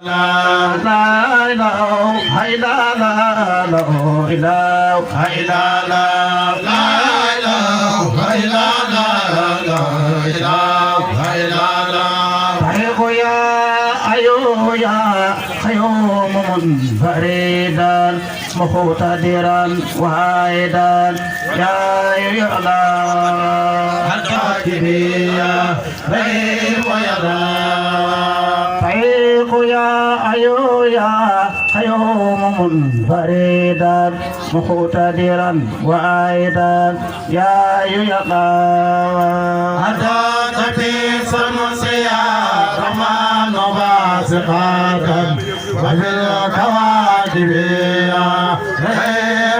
La la la hai la la la oi la hai la la la la hai la la la oi la hai la la hai goya ayo ya ayo munfaridan muhtadiran wahidan ya ya Allah al-fatihiyya wa ya ya ayo ya ayo munfaridan muhtadiran wahidan ya ayo ya Allah ada tapi samsiya rahman wasiqatan wa bil kawajibiya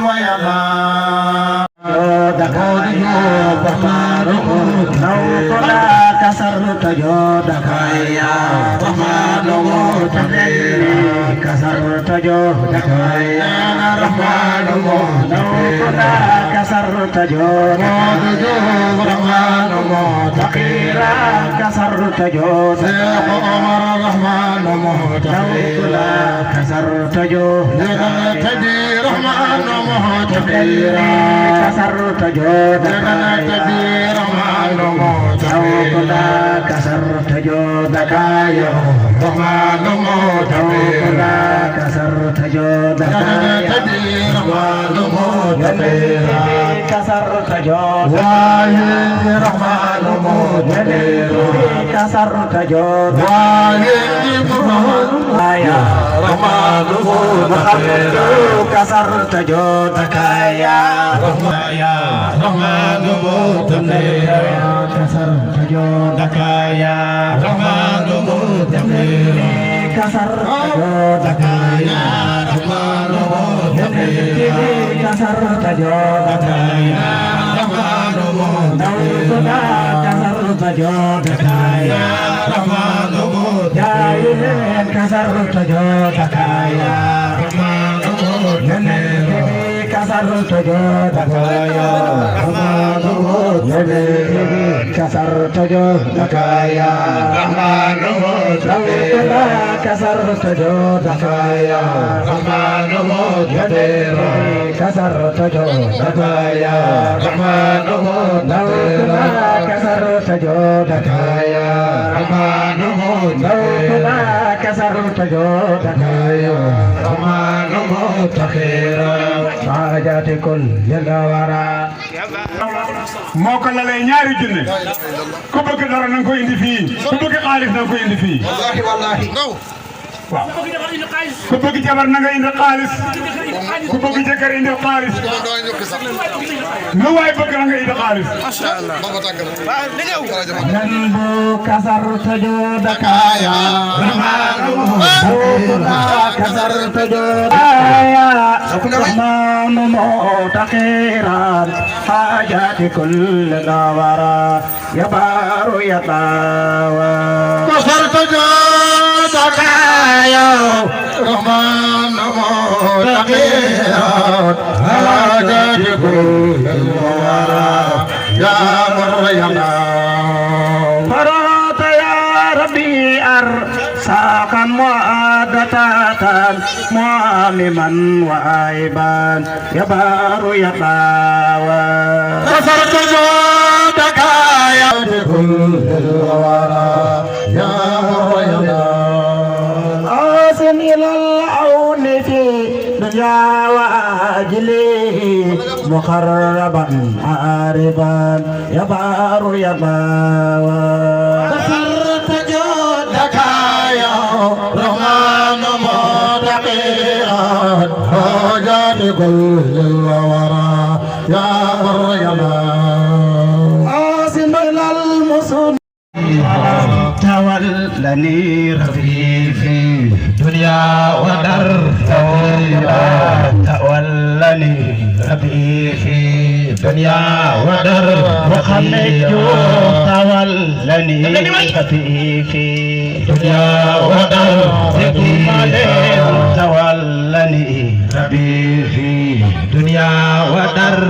wa ya Allah dakodiyo pertaruhu naukola kasar tajoda kaya rahmanu mutadilli kasar tajoda kaya rahmanu mutadilli kasar tajoda rahmanu mutaqira kasar tajoda rahmanu mutaqira kasar tajoda rahmanu mutaqira kasar tajoda rahmanu mutaqira kasar tajoda kaya rahmanu mutaqira kasar tajoda kaya rahmanu mutaqira kasar tajoda rahmanu mutaqira kasar tajoda kaya rahmanu mutaqira kasar tajoda kaya rahmanu mutaqira kasar tajoda kaya rahmanu mutaqira kasar tajoda kaya rahmanu mutaqira kasar tajoda kaya rahmanu mutaqira kasar tajoda kaya rahmanu mutaqira kasar tajoda kaya rahmanu mutaqira kasar tajoda kaya rahmanu mutaqira kasar tajoda kaya rahmanu mutaqira kasar tajoda kaya rahmanu mutaqira kasar tajoda kaya rahmanu mutaqira kasar tajoda kaya rahmanu mutaqira kasar tajoda kaya rahmanu mutaqira sajati kulli wara moo ko lalee ñaari junne ku bëgg dara na nga ko indi fii ku bëgg xaalis na nga ko indi fii wallahi waaw ku bëgg jabar na nga indi xaalis ku bëgg jëkkër indi xaalis lu waay bëgg na nga indi xaalis nan bu kasar tajoda kaya kasar tajoda kaya rahmanu mutaqiran hajati kulli nawara ya baru ya tawa kasar tajoda kaya rahmanu mutaqiran hajati kulli nawara ya maryama farata ya rabbi arsakan mu'adatatan mu'amiman wa aiban ya baru ya tawa kasar tajoda kaya kulli nawara ya maryama asin ilal auni fi dunya wa ajlihi muqarraban ariban ya baru ya bawa kasar tajoda kaya rahmanu mutaqiran hajati kulli wara ya maryama asin ilal musun tawallani rabbi fi dunya wa dar tawallani rabbi fi dunya wa dar Muhammad tawallani rabbi fi dunya wa dar tawallani rabbi fi dunya wa dar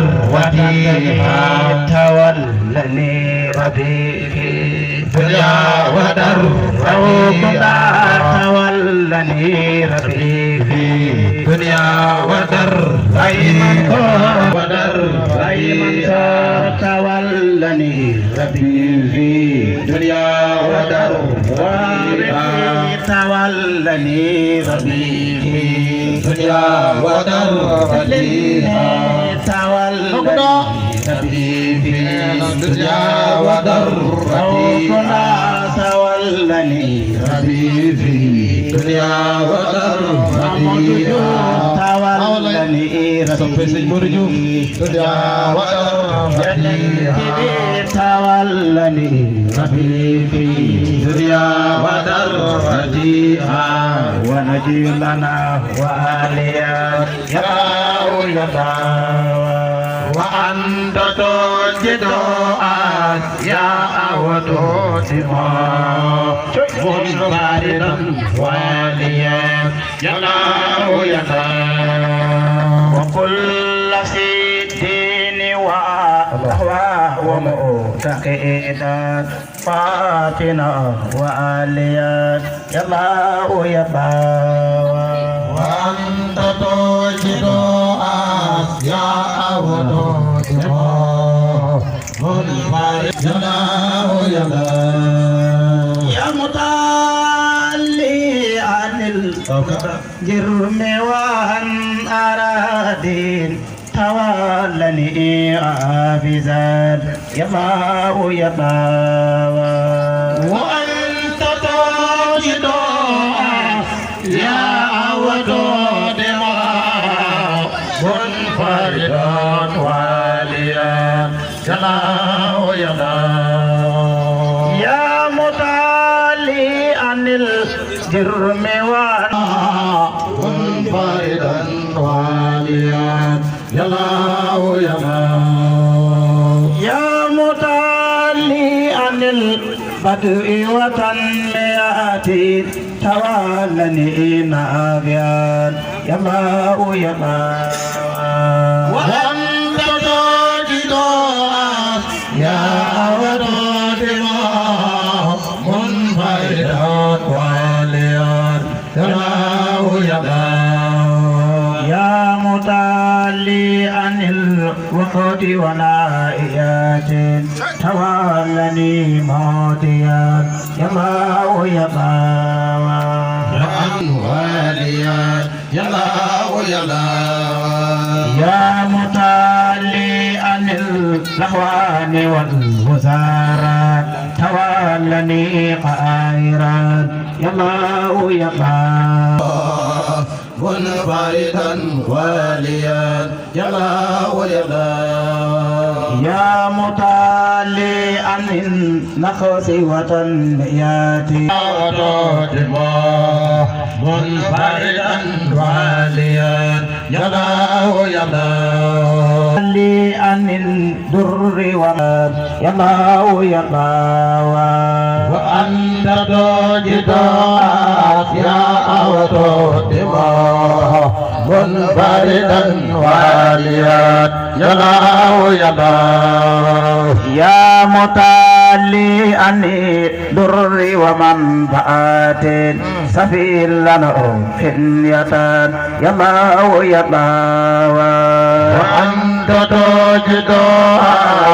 tawallani rabbi fi dunya wa dar tawallani تولني ربي في دنيا ودر تولني ربي في دنيا ودر تولني ربي في دنيا ودر تولني ربي في دنيا ودر تولني ربي في دنيا ودر تولني ربي في دنيا ودر تولني ربي في دنيا ودر ونجي لنا وآليا يا وأنت تجد أسياء وتوتما منفردا واليا ينام وكل سيدين ومؤتقدا فاتنا واليا يلا وأنت تجد أسياء وتوتما منفردا يا متعلي عن الجرم وعن أرادين تولني عابزا يباء وأنت تجد يا ودود منفردا واليا يا متعلي عن الجرم منفردا واليا يا متعلي عن البدء وتنميات تولني نافيا يا وأنت تجد يا ودود منفردا واليا يا متعلي عن الوقت ونائيات تولني موتيا يا يا متعلي عن اللهوان والوزارات تولني قائرا يا منفردا واليا يا متعلي عن النخس وتنميات منفردا واليا لي عن الدر وأنت تجد أسياء وتوتما منفردا واليا يا متعلي عن الدر ومنفعات سفير لنا حنية وأنت تجد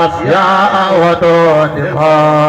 أسياء وتوتما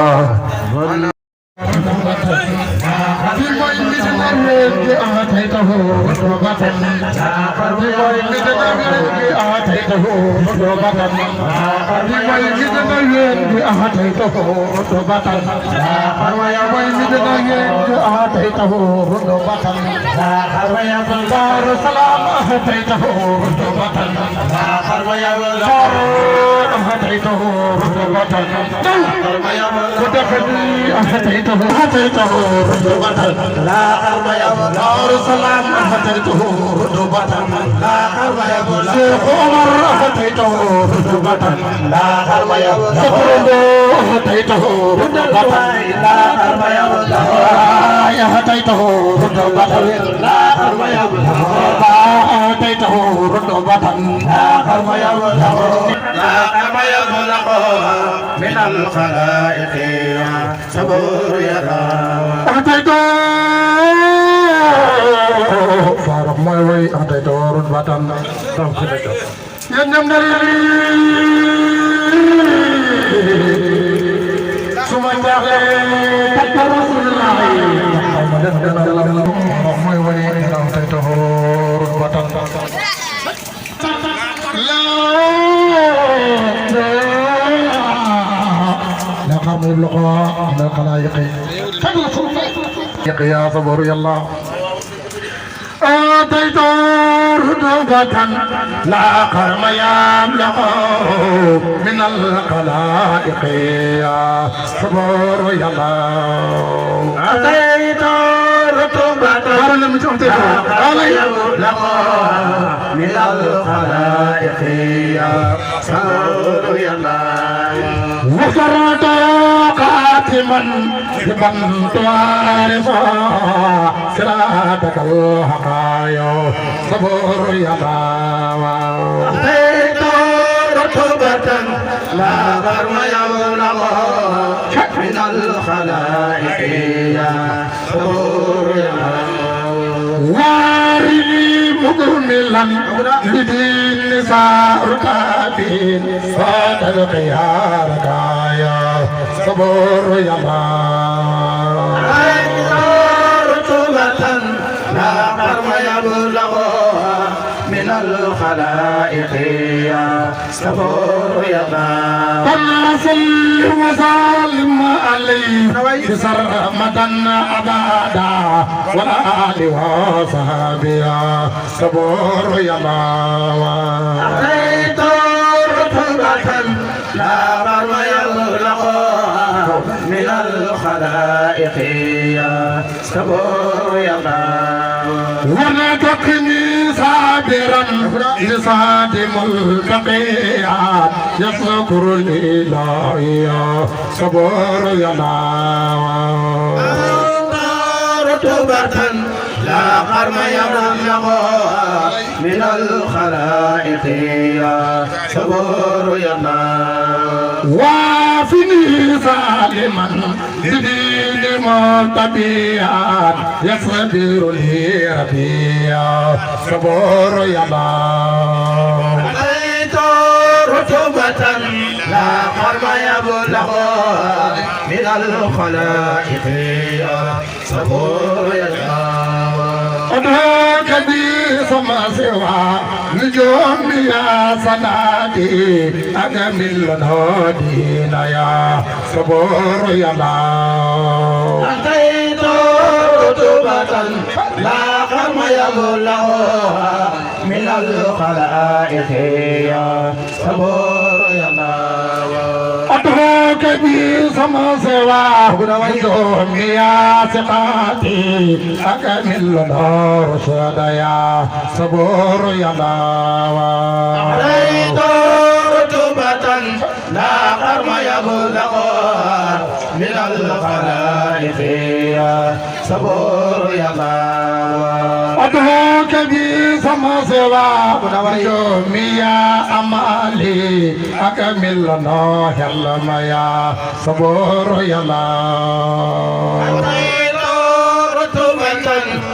لا قرب يا دار السلام أهديته رتبة لا قرب يا شيخ عمر أهديته رتبة لا قرب يا سفرد أهديته رتبة لا قرب يا أهديته رتبة لا قرب يا أهديته رتبة لا قرب يا لا قرب يا من الخلائق صبور يا أهديته أعطيته رتبة توقيته ينمر ثم جاء رسول الله أعطيته رتبة لا قرن اللقاء من الخلائق يا صبر يا الله آتيت رتبة لا قرم يملأ من الخلائق يا صبر يا الله آتيت رتبة لا قرم يملأ من الخلائق يا صبر يا الله وفرت قاتما لمن تعرفا صراطك الحقايا صبر يا الله أتيت رتبة لا غرم يملأ من الخلائق يا صبر يا الله وارني مكملا لدين سارتابين فات الخيارك يا صبر يا الله رتبة لا قرم يبلغ من الخلائق يا صبر يا الله قل صل وسلم عليه سرمدا أبدا ولا آل وصحبه صبر يا الله أتيت رتبة لا قرم يبلغ من الخلائق يا صبر يا الله ونتقني صابرا لصادم البقيات يذكر الإله يا صبر يا الله رتبة لا قرم يبلغ من الخلائق يا صبر يا الله وافني ظالما بدين مرتبيات يصبر لي ربيا صبر يا الله أتيت رتبة لا قرم يبلغ من الخلائق يا صبر يا الله أدعوك بي ثم سوى نجوم يا سنادي أجمل هدينا يا صبر يا الله أتيت رتبة لا قرم يبلغ من الخلائق يا صبر يا الله أدعوك بي ثم سوى نجوم يا سقاتي أجمل رشد يا صبر يا الله عليت رتبة لا قرم يبلغ من الخلائق يا صبر يا الله أدعوك بي ثم سوى نجوم يا أمالي أكمل حلم يا صبر يا الله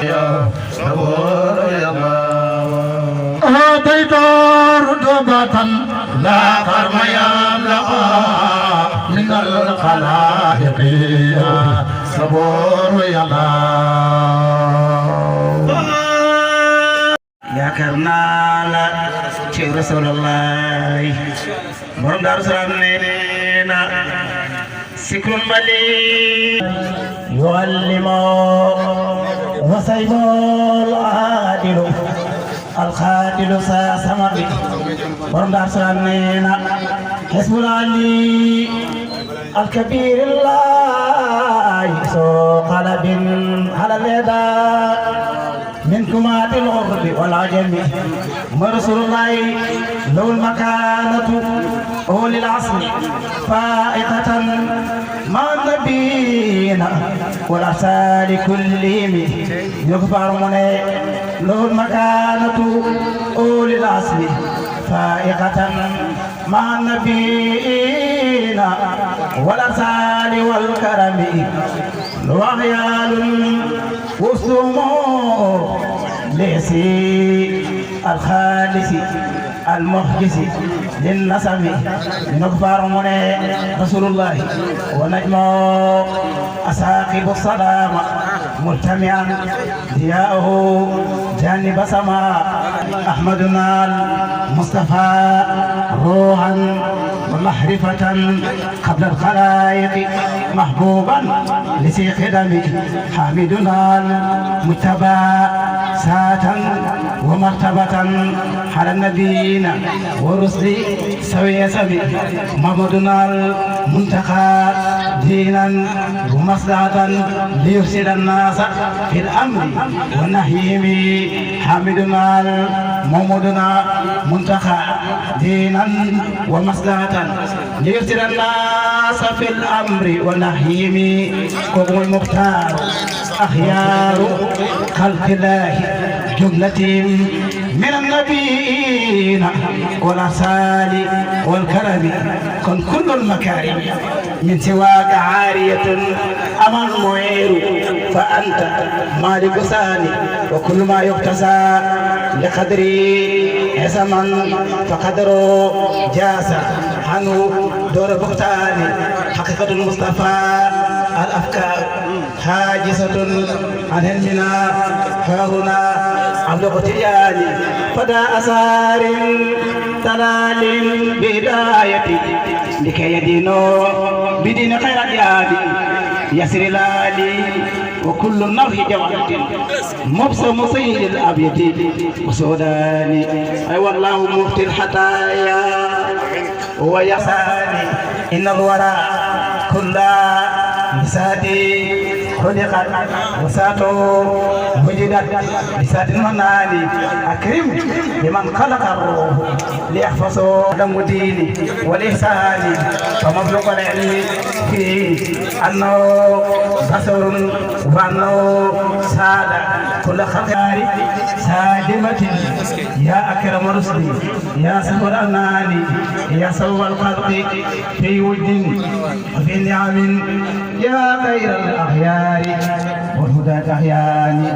يا صبر يا الله أتيت رتبة لا قرم يملأ من الخلائق يا صبر يا الله يا كرنال شيخ رسول الله borom Daaru Salaam nee na sikrun mali yuallimu wasaynul aadilu alxaadilu sa samari borom Daaru Salaam nee na xisbul ali alkabir allahi soo qalabin ala leda من كمات الغرب والعجم رسول الله له المكانة أولي العصر فائقة مع النبيين والأرسال كلهم يغفر من له المكانة أولي العصر فائقة مع النبيين والأرسال والكرم وعيال وسمو ليسي الخالص المخجس للنسب نكبر من رسول الله ونجم أساقب السلام ملتمعا ضياءه جانب سماء أحمدنا المصطفى روحا ومحرفة قبل الخلائق محبوبا لسي خدمه حامدنا المجتبى ساعة ومرتبة على النبيين ورسل سوي سبي محمدنا المنتقى دينا ومصلحة ليرسل الناس في الأمر والنهي حامدنا محمدنا منتقى دينا ومصلحة ليرسل الناس في الأمر والنهي كوكو المختار أخيار خلق الله جملتهم من النبيين والأرسال والكرم كن كل المكارم من سواك عارية أما المعير فأنت مالك ثاني وكل ما يقتسى لقدري عزما فقدره جاس عنه دور بختاني حقيقة المصطفى الأفكار حاجزة عن علمنا هاهنا أبلغ تجاني فدا أسار تلال بدايتي لكي يدينوا بدين خير الجهاد يسر لالي وكل النوح جواد مبسم صيد الأبيض وسوداني أي والله مفتي الحطايا ويساني إن الورى كل بساتي خلقت وساتو وجدت بسات المناني أكرم لمن خلق الروح ليحفظه دم ديني والإحسان فمبلغ العلم فيه أنه بصر وأنه سادة كل خطار سادمة يا أكرم رسلي يا سهل الأناني يا سوى الخلق في ود وفي نعم يا خير الأخيار والهدى تحياني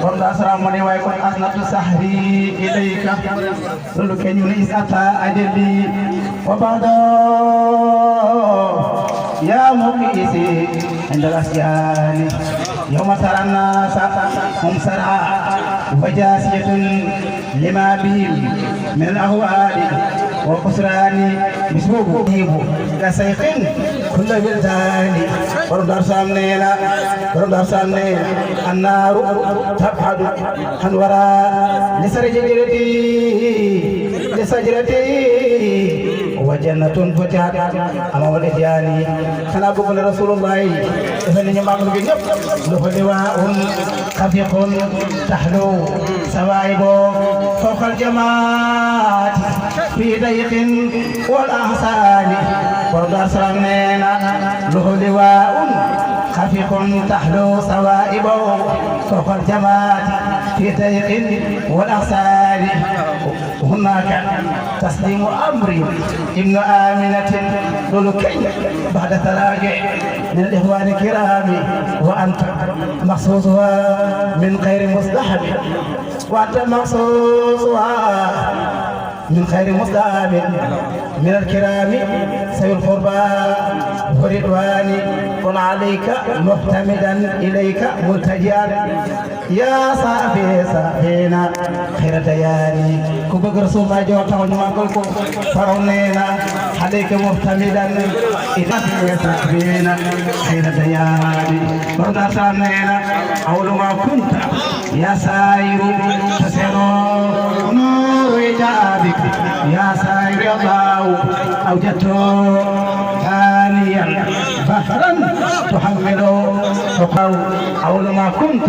والله السلام عليكم ويكون أسنة سحري إليك لكن يونس أتى أجلي وبعد يا مقيسي عند الأسيان يوم ترى الناس هم سرعى وجاسية لما بهم من الأهوال والخسران مسبوق كسيق كل بلدان ورد سامنينا النار تبحث عن وراء لسجرتي وجنة فتحت أمام الإتيان أنا بقول رسول الله إذن يمكن بجنب له لواء خفيق تحلو سوائب فوق الجماعات في ضيق والأحسان ورد سامنينا له لواء خفيق تحلو سوائب فوق الجماعات في ضيق والأحسان هناك تسليم أمري ابن آمنة للكي بعد تراجع من الإخوان الكرام وأنت مخصوصها من خير مصلحة وأنت مخصوصها من خير مصلحة من الكرام سوي القربى ورضوان كن عليك معتمدا إليك ملتجئا يا صافينا خير دياني كوبك رسول الله جو تاو نماكلكو فرونينا عليك معتمدا إليك صافينا خير دياني بردا سامنا أول ما كنت يا ساير تسير نور إجابك يا ساير الله أوجدته ثانيا بحرا تحمله فقو أول ما كنت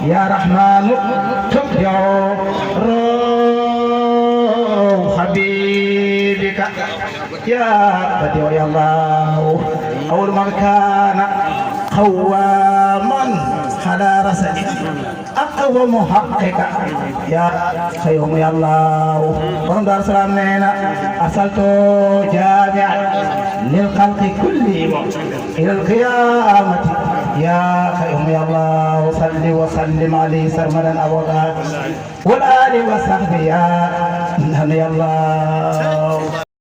يا رحمن تبدع روح حبيبك يا بديع يا الله أول ما كان قواما على رسلك أقوى محقق يا خيوم يا الله ورمضان سلامنا أرسلت جامعا للخلق كلهم إلى القيامة يا خير يا الله صل وسلم عليه سرمدا أبدا والآل وصحبه يا الله